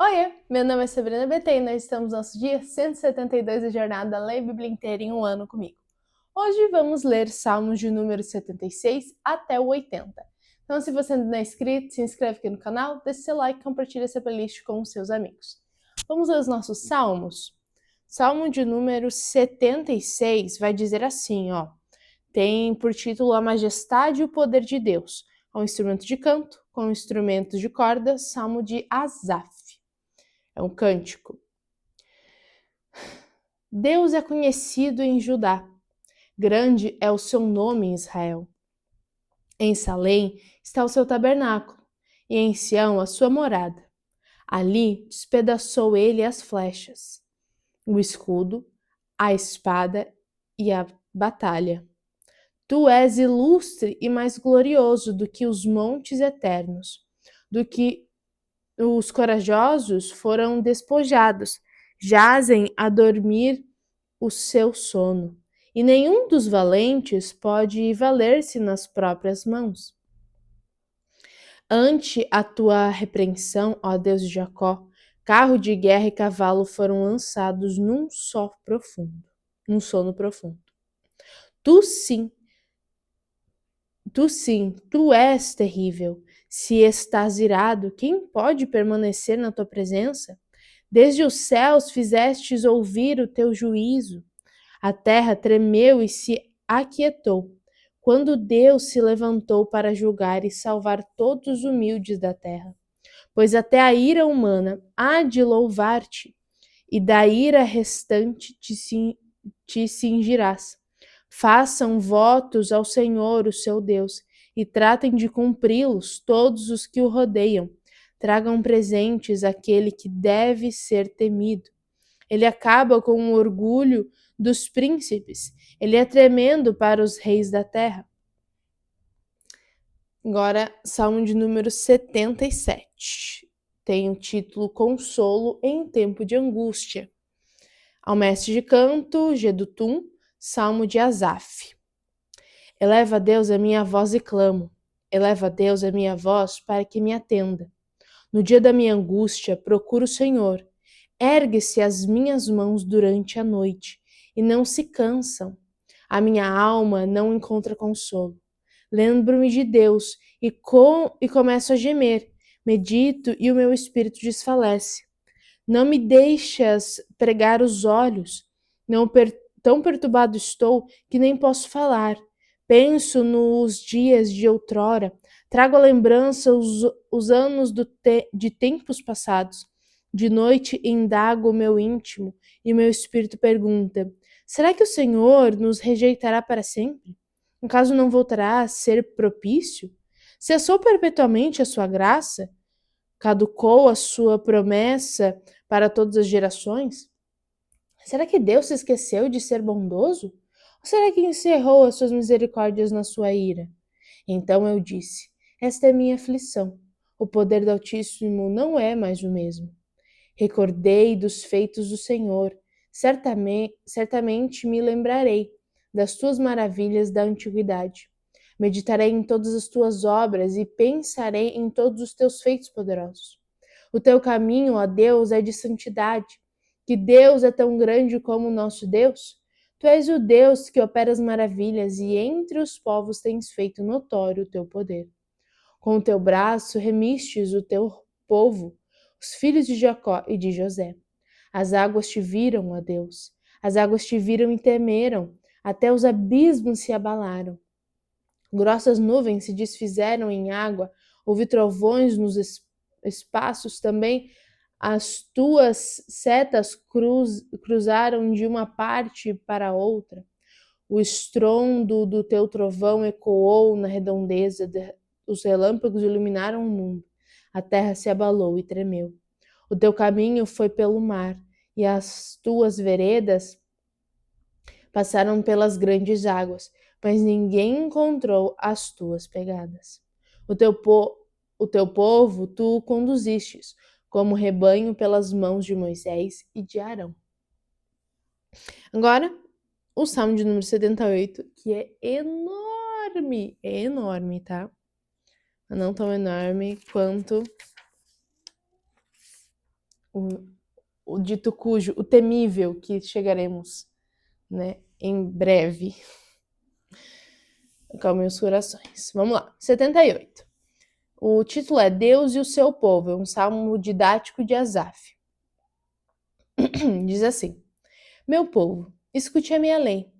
Oiê, meu nome é Sabrina BT e nós estamos no nosso dia 172 da jornada Lê a Bíblia inteira em um ano comigo. Hoje vamos ler Salmos de número 76 até o 80. Então, se você ainda não é inscrito, se inscreve aqui no canal, deixe seu like e compartilha essa playlist com os seus amigos. Vamos ler os nossos salmos? Salmo de número 76 vai dizer assim, ó. Tem por título A Majestade e o Poder de Deus. É um instrumento de canto, com instrumentos de corda, Salmo de Asaf. É um cântico. Deus é conhecido em Judá. Grande é o seu nome em Israel. Em Salém está o seu tabernáculo, e em Sião a sua morada. Ali despedaçou ele as flechas, o escudo, a espada e a batalha. Tu és ilustre e mais glorioso do que os montes eternos, do que os corajosos foram despojados, jazem a dormir o seu sono, e nenhum dos valentes pode valer-se nas próprias mãos. Ante a tua repreensão, ó Deus de Jacó, carro de guerra e cavalo foram lançados num sono profundo. Tu sim, tu és terrível. Se estás irado, quem pode permanecer na tua presença? Desde os céus fizestes ouvir o teu juízo. A terra tremeu e se aquietou, quando Deus se levantou para julgar e salvar todos os humildes da terra. Pois até a ira humana há de louvar-te, e da ira restante te cingirás. Façam votos ao Senhor, o seu Deus, e tratem de cumpri-los todos os que o rodeiam. Tragam presentes àquele que deve ser temido. Ele acaba com o orgulho dos príncipes. Ele é tremendo para os reis da terra. Agora, Salmo de número 77. Tem o título Consolo em Tempo de Angústia. Ao mestre de canto, Gedutum, Salmo de Asaf. Eleva a Deus a minha voz e clamo. Eleva a Deus a minha voz para que me atenda. No dia da minha angústia, procuro o Senhor. Ergue-se as minhas mãos durante a noite e não se cansam. A minha alma não encontra consolo. Lembro-me de Deus e começo a gemer. Medito e o meu espírito desfalece. Não me deixas pregar os olhos. Tão perturbado estou que nem posso falar. Penso nos dias de outrora. Trago à lembrança os anos de tempos passados. De noite indago o meu íntimo e meu espírito pergunta: será que o Senhor nos rejeitará para sempre? No caso, não voltará a ser propício? Cessou perpetuamente a sua graça? Caducou a sua promessa para todas as gerações? Será que Deus se esqueceu de ser bondoso? Ou será que encerrou as suas misericórdias na sua ira? Então eu disse: esta é minha aflição. O poder do Altíssimo não é mais o mesmo. Recordei dos feitos do Senhor. Certamente me lembrarei das tuas maravilhas da antiguidade. Meditarei em todas as tuas obras e pensarei em todos os teus feitos poderosos. O teu caminho, ó Deus, é de santidade. Que Deus é tão grande como o nosso Deus? Tu és o Deus que opera as maravilhas e entre os povos tens feito notório o teu poder. Com o teu braço remistes o teu povo, os filhos de Jacó e de José. As águas te viram, ó Deus. As águas te viram e temeram, até os abismos se abalaram. Grossas nuvens se desfizeram em água, houve trovões nos espaços também. As tuas setas cruzaram de uma parte para outra. O estrondo do teu trovão ecoou na redondeza, os relâmpagos iluminaram o mundo. A terra se abalou e tremeu. O teu caminho foi pelo mar, e as tuas veredas passaram pelas grandes águas, mas ninguém encontrou as tuas pegadas. O teu povo tu conduzistes, como rebanho pelas mãos de Moisés e de Arão. Agora, o Salmo de número 78, que é enorme, tá? Não tão enorme quanto o, o dito cujo, o temível que chegaremos, né, em breve. Acalme os corações. Vamos lá. 78. O título é Deus e o seu povo, é um salmo didático de Asaf. Diz assim: Meu povo, escute a minha lei.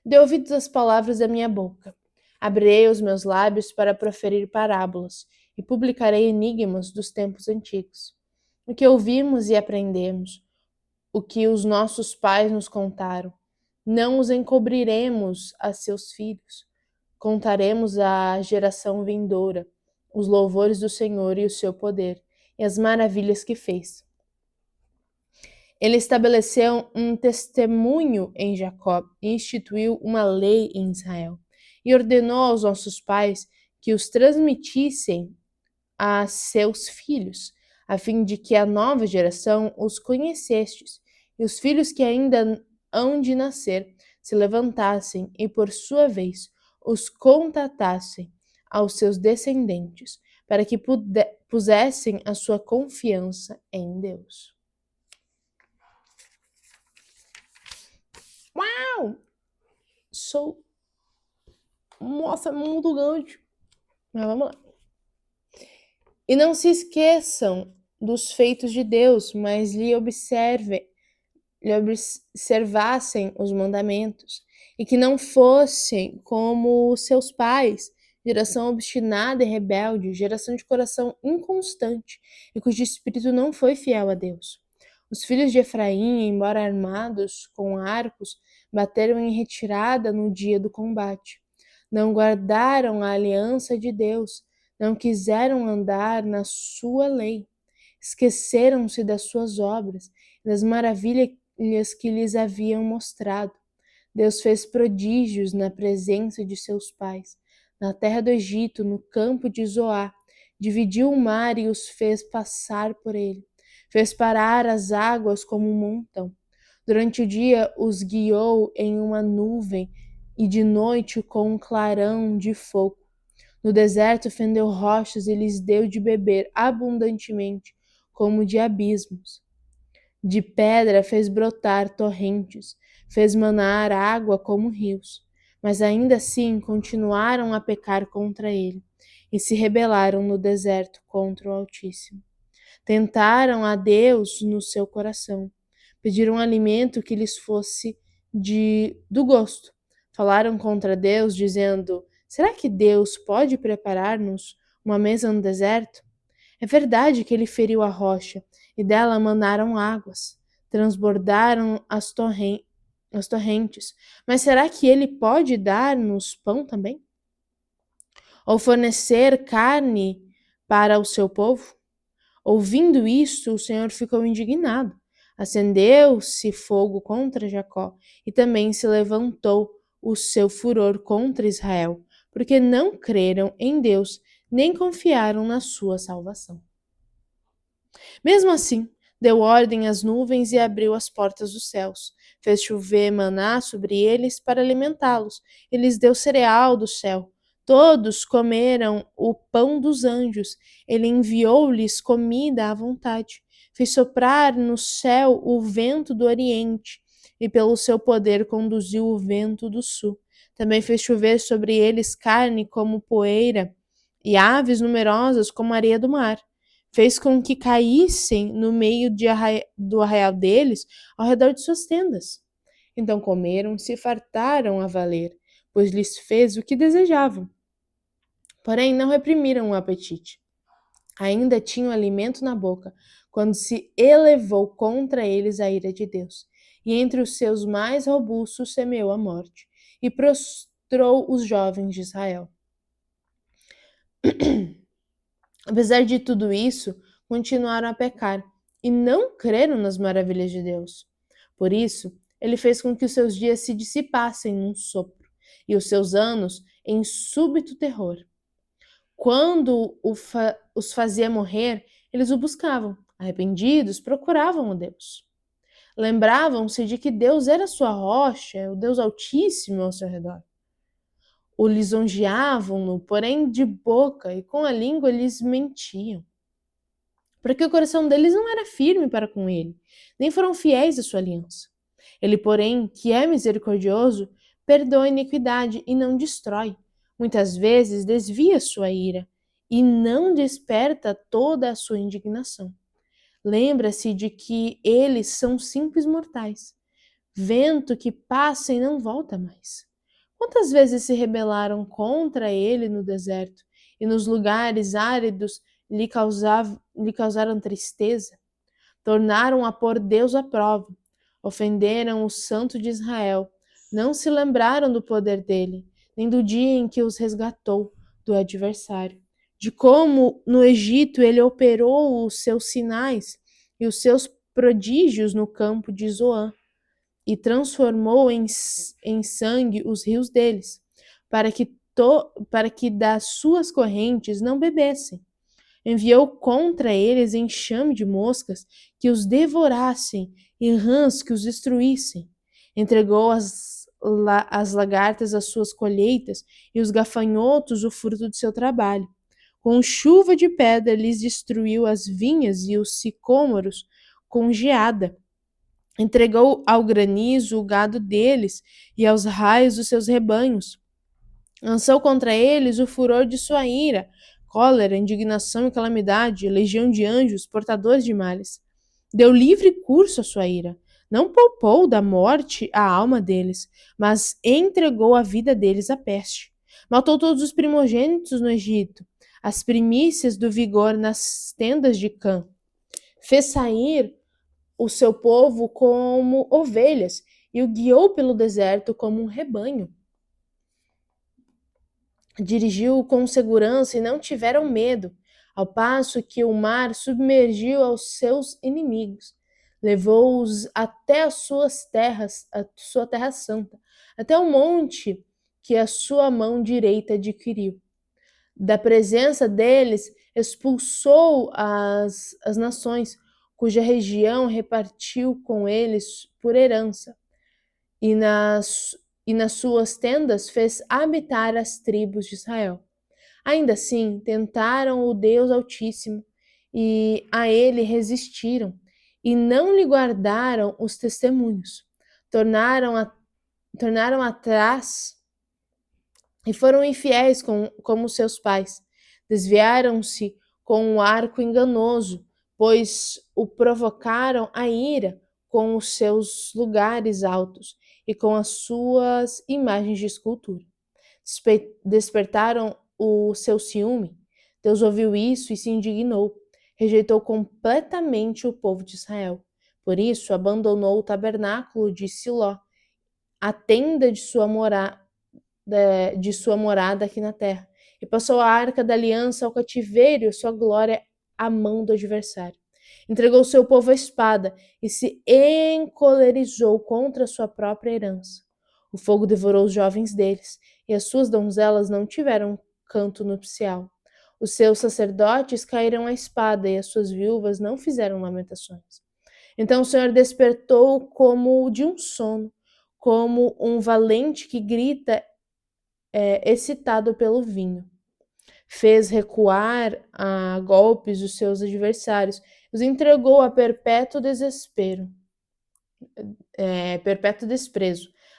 Dê ouvidos às palavras da minha boca. Abrirei os meus lábios para proferir parábolas e publicarei enigmas dos tempos antigos. O que ouvimos e aprendemos, o que os nossos pais nos contaram, não os encobriremos a seus filhos. Contaremos à geração vindoura os louvores do Senhor e o seu poder, e as maravilhas que fez. Ele estabeleceu um testemunho em Jacó e instituiu uma lei em Israel. E ordenou aos nossos pais que os transmitissem a seus filhos, a fim de que a nova geração os conhecestes, e os filhos que ainda hão de nascer se levantassem e, por sua vez, os contatassem aos seus descendentes, para que pusessem a sua confiança em Deus. Uau! Nossa, muito grande. Mas vamos lá. E não se esqueçam dos feitos de Deus, mas lhe observassem os mandamentos, e que não fossem como seus pais, geração obstinada e rebelde, geração de coração inconstante, e cujo espírito não foi fiel a Deus. Os filhos de Efraim, embora armados com arcos, bateram em retirada no dia do combate. Não guardaram a aliança de Deus, não quiseram andar na sua lei. Esqueceram-se das suas obras, das maravilhas que lhes haviam mostrado. Deus fez prodígios na presença de seus pais, na terra do Egito, no campo de Zoá. Dividiu o mar e os fez passar por ele. Fez parar as águas como um montão. Durante o dia os guiou em uma nuvem e de noite com um clarão de fogo. No deserto fendeu rochas e lhes deu de beber abundantemente, como de abismos. De pedra fez brotar torrentes, fez manar água como rios. Mas ainda assim continuaram a pecar contra ele e se rebelaram no deserto contra o Altíssimo. Tentaram a Deus no seu coração, pediram um alimento que lhes fosse do gosto. Falaram contra Deus, dizendo: Será que Deus pode preparar-nos uma mesa no deserto? É verdade que ele feriu a rocha e dela manaram águas, transbordaram as torrentes. Mas será que ele pode dar-nos pão também? Ou fornecer carne para o seu povo? Ouvindo isto, o Senhor ficou indignado. Acendeu-se fogo contra Jacó e também se levantou o seu furor contra Israel, porque não creram em Deus nem confiaram na sua salvação. Mesmo assim, deu ordem às nuvens e abriu as portas dos céus. Fez chover maná sobre eles para alimentá-los, e lhes deu cereal do céu. Todos comeram o pão dos anjos. Ele enviou-lhes comida à vontade. Fez soprar no céu o vento do oriente, e pelo seu poder conduziu o vento do sul. Também fez chover sobre eles carne como poeira, e aves numerosas como areia do mar. Fez com que caíssem no meio do arraial deles, ao redor de suas tendas. Então comeram e se fartaram a valer, pois lhes fez o que desejavam. Porém, não reprimiram o apetite. Ainda tinham alimento na boca, quando se elevou contra eles a ira de Deus. E entre os seus mais robustos semeou a morte, e prostrou os jovens de Israel. Apesar de tudo isso, continuaram a pecar e não creram nas maravilhas de Deus. Por isso, ele fez com que os seus dias se dissipassem num sopro e os seus anos em súbito terror. Quando os fazia morrer, eles o buscavam. Arrependidos, procuravam o Deus. Lembravam-se de que Deus era sua rocha, o Deus Altíssimo ao seu redor. O lisonjeavam-no, porém de boca, e com a língua lhes mentiam. porque o coração deles não era firme para com ele, nem foram fiéis à sua aliança. Ele, porém, que é misericordioso, perdoa a iniquidade e não destrói. Muitas vezes desvia sua ira e não desperta toda a sua indignação. Lembra-se de que eles são simples mortais, vento que passa e não volta mais. Quantas vezes se rebelaram contra ele no deserto e nos lugares áridos lhe causaram tristeza? Tornaram a pôr Deus à prova, ofenderam o Santo de Israel, não se lembraram do poder dele, nem do dia em que os resgatou do adversário, de como no Egito ele operou os seus sinais e os seus prodígios no campo de Zoan, e transformou em sangue os rios deles, para que das suas correntes não bebessem. Enviou contra eles enxame de moscas que os devorassem e rãs que os destruíssem. Entregou as lagartas as suas colheitas e os gafanhotos o fruto de seu trabalho. Com chuva de pedra lhes destruiu as vinhas e os sicômoros com geada. Entregou ao granizo o gado deles e aos raios os seus rebanhos. Lançou contra eles o furor de sua ira, cólera, indignação e calamidade, legião de anjos, portadores de males. Deu livre curso à sua ira. Não poupou da morte a alma deles, mas entregou a vida deles à peste. Matou todos os primogênitos no Egito, as primícias do vigor nas tendas de Cã. Fez sair o seu povo como ovelhas e o guiou pelo deserto como um rebanho. Dirigiu com segurança e não tiveram medo, ao passo que o mar submergiu aos seus inimigos. Levou-os até as suas terras, a sua terra santa, até o monte que a sua mão direita adquiriu. Da presença deles, expulsou as nações, cuja região repartiu com eles por herança, e nas suas tendas fez habitar as tribos de Israel. Ainda assim, tentaram o Deus Altíssimo, e a ele resistiram, e não lhe guardaram os testemunhos. Tornaram atrás e foram infiéis como seus pais. Desviaram-se com um arco enganoso, pois o provocaram a ira com os seus lugares altos e com as suas imagens de escultura. Despertaram o seu ciúme. Deus ouviu isso e se indignou. Rejeitou completamente o povo de Israel. Por isso, abandonou o tabernáculo de Siló, a tenda de sua morada aqui na terra, e passou a arca da aliança ao cativeiro e sua glória à mão do adversário. Entregou seu povo à espada e se encolerizou contra a sua própria herança. O fogo devorou os jovens deles, e as suas donzelas não tiveram canto nupcial. Os seus sacerdotes caíram à espada, e as suas viúvas não fizeram lamentações. Então o Senhor despertou como de um sono, como um valente que grita excitado pelo vinho. Fez recuar a golpes os seus adversários, os entregou a perpétuo desprezo.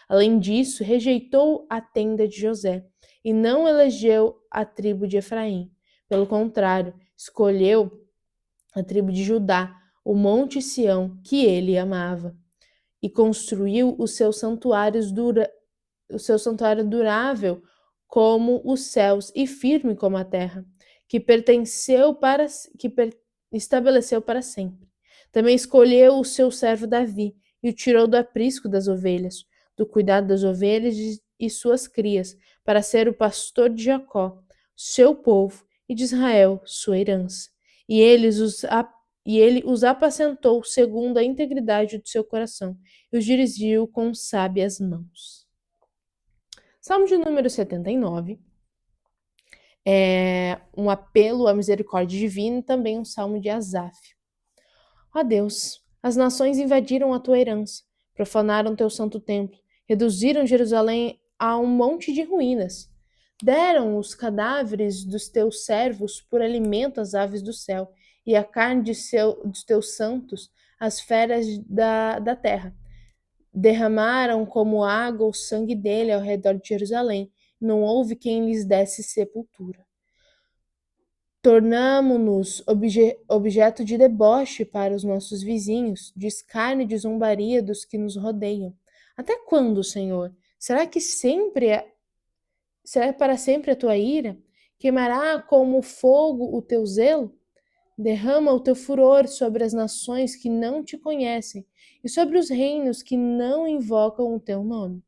Além disso, rejeitou a tenda de José e não elegeu a tribo de Efraim. Pelo contrário, escolheu a tribo de Judá, o monte Sião, que ele amava, e construiu o seu santuário durável como os céus e firme como a terra, que estabeleceu para sempre. Também escolheu o seu servo Davi e o tirou do aprisco das ovelhas, do cuidado das ovelhas e suas crias, para ser o pastor de Jacó, seu povo, e de Israel, sua herança. E ele os apacentou segundo a integridade do seu coração, e os dirigiu com sábias mãos. Salmo de número 79 é um apelo à misericórdia divina e também um salmo de Asaf. Ó Deus, as nações invadiram a tua herança, profanaram teu santo templo, reduziram Jerusalém a um monte de ruínas. Deram os cadáveres dos teus servos por alimento às aves do céu e a carne dos teus santos, as feras da terra. Derramaram como água o sangue dele ao redor de Jerusalém. Não houve quem lhes desse sepultura. Tornamo-nos objeto de deboche para os nossos vizinhos, de escárnio e de zombaria dos que nos rodeiam. Até quando, Senhor? Será para sempre a tua ira? Queimará como fogo o teu zelo? Derrama o teu furor sobre as nações que não te conhecem e sobre os reinos que não invocam o teu nome.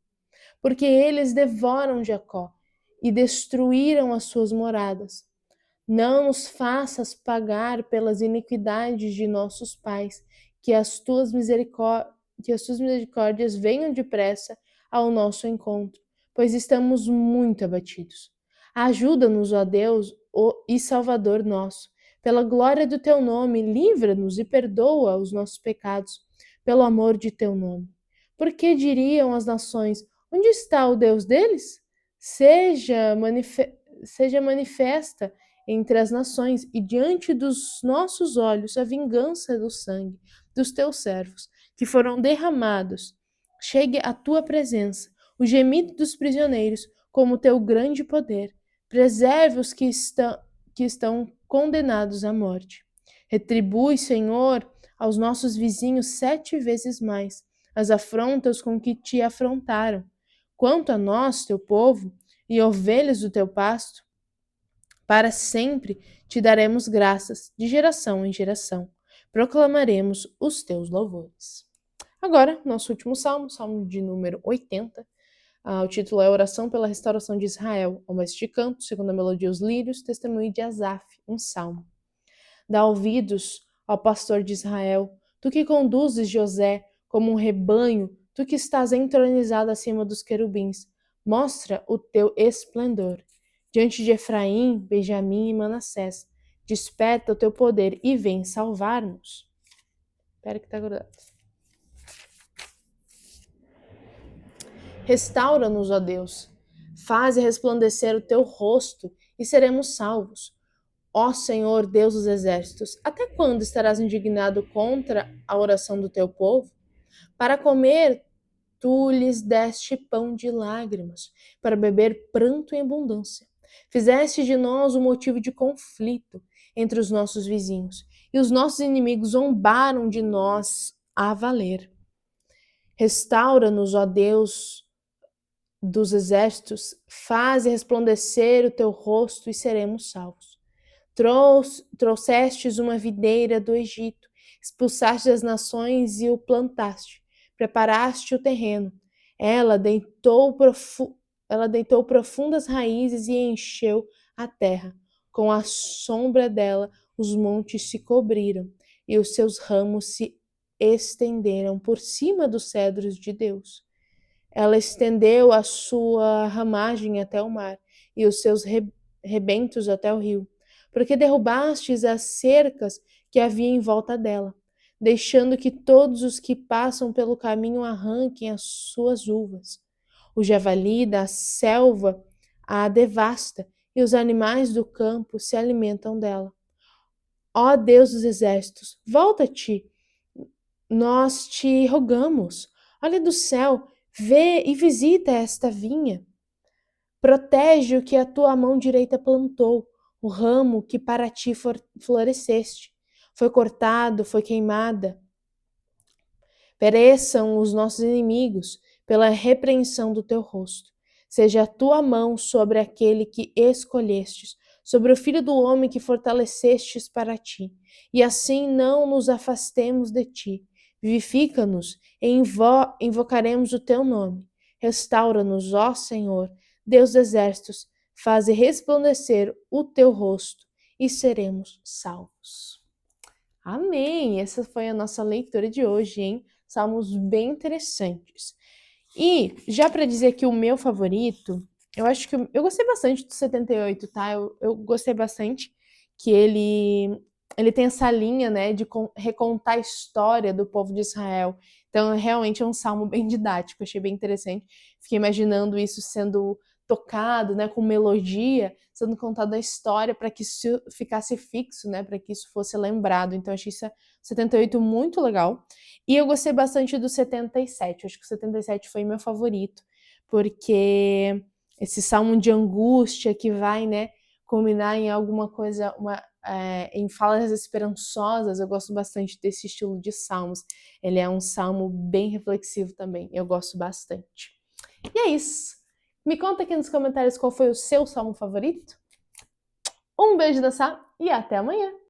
Porque eles devoram Jacó e destruíram as suas moradas. Não nos faças pagar pelas iniquidades de nossos pais, que as tuas misericórdias venham depressa ao nosso encontro, pois estamos muito abatidos. Ajuda-nos, ó Deus, e Salvador nosso. Pela glória do teu nome, livra-nos e perdoa os nossos pecados, pelo amor de teu nome. Porque diriam as nações: onde está o Deus deles? Seja manifesta entre as nações e diante dos nossos olhos a vingança do sangue dos teus servos, que foram derramados. Chegue à tua presença o gemido dos prisioneiros, como teu grande poder. Preserve os que estão condenados à morte. Retribui, Senhor, aos nossos vizinhos 7 vezes mais as afrontas com que te afrontaram. Quanto a nós, teu povo, e ovelhas do teu pasto, para sempre te daremos graças, de geração em geração. Proclamaremos os teus louvores. Agora, nosso último salmo, salmo de número 80. O título é Oração pela Restauração de Israel, ao mestre de canto, segundo a melodia Os Lírios, testemunho de Asaf, um salmo. Dá ouvidos ao pastor de Israel, tu que conduzes José como um rebanho, tu que estás entronizado acima dos querubins, mostra o teu esplendor. Diante de Efraim, Benjamim e Manassés, desperta o teu poder e vem salvar-nos. Espera que tá grudado. Restaura-nos, ó Deus. Faze resplandecer o teu rosto e seremos salvos. Ó Senhor, Deus dos exércitos, até quando estarás indignado contra a oração do teu povo? Para comer, tu lhes deste pão de lágrimas, para beber pranto em abundância. Fizeste de nós um motivo de conflito entre os nossos vizinhos, e os nossos inimigos zombaram de nós a valer. Restaura-nos, ó Deus dos exércitos, faze resplandecer o teu rosto e seremos salvos. Trouxestes uma videira do Egito, expulsaste as nações e o plantaste, preparaste o terreno. Ela deitou profundas raízes e encheu a terra. Com a sombra dela, os montes se cobriram e os seus ramos se estenderam por cima dos cedros de Deus. Ela estendeu a sua ramagem até o mar e os seus rebentos até o rio, porque derrubastes as cercas que havia em volta dela, deixando que todos os que passam pelo caminho arranquem as suas uvas. O javali da selva a devasta e os animais do campo se alimentam dela. Ó Deus dos exércitos, volta-te, nós te rogamos. Olha do céu, vê e visita esta vinha. Protege o que a tua mão direita plantou, o ramo que para ti floresceste. Foi cortado, foi queimada. Pereçam os nossos inimigos pela repreensão do teu rosto. Seja a tua mão sobre aquele que escolhestes, sobre o filho do homem que fortalecestes para ti. E assim não nos afastemos de ti. Vivifica-nos e invocaremos o teu nome. Restaura-nos, ó Senhor, Deus dos exércitos, faze resplandecer o teu rosto e seremos salvos. Amém! Essa foi a nossa leitura de hoje, hein? Salmos bem interessantes. E já para dizer que o meu favorito, eu acho que eu gostei bastante do 78, tá? Eu gostei bastante que ele tem essa linha, né, de recontar a história do povo de Israel. Então, realmente é um salmo bem didático, achei bem interessante. Fiquei imaginando isso sendo tocado, né, com melodia, sendo contada a história para que isso ficasse fixo, né, para que isso fosse lembrado. Então, eu achei isso 78 muito legal. E eu gostei bastante do 77. Eu acho que o 77 foi meu favorito, porque esse salmo de angústia que vai, né, culminar em alguma coisa, em falas esperançosas. Eu gosto bastante desse estilo de salmos. Ele é um salmo bem reflexivo também. Eu gosto bastante. E é isso. Me conta aqui nos comentários qual foi o seu salmo favorito. Um beijo da Sá e até amanhã!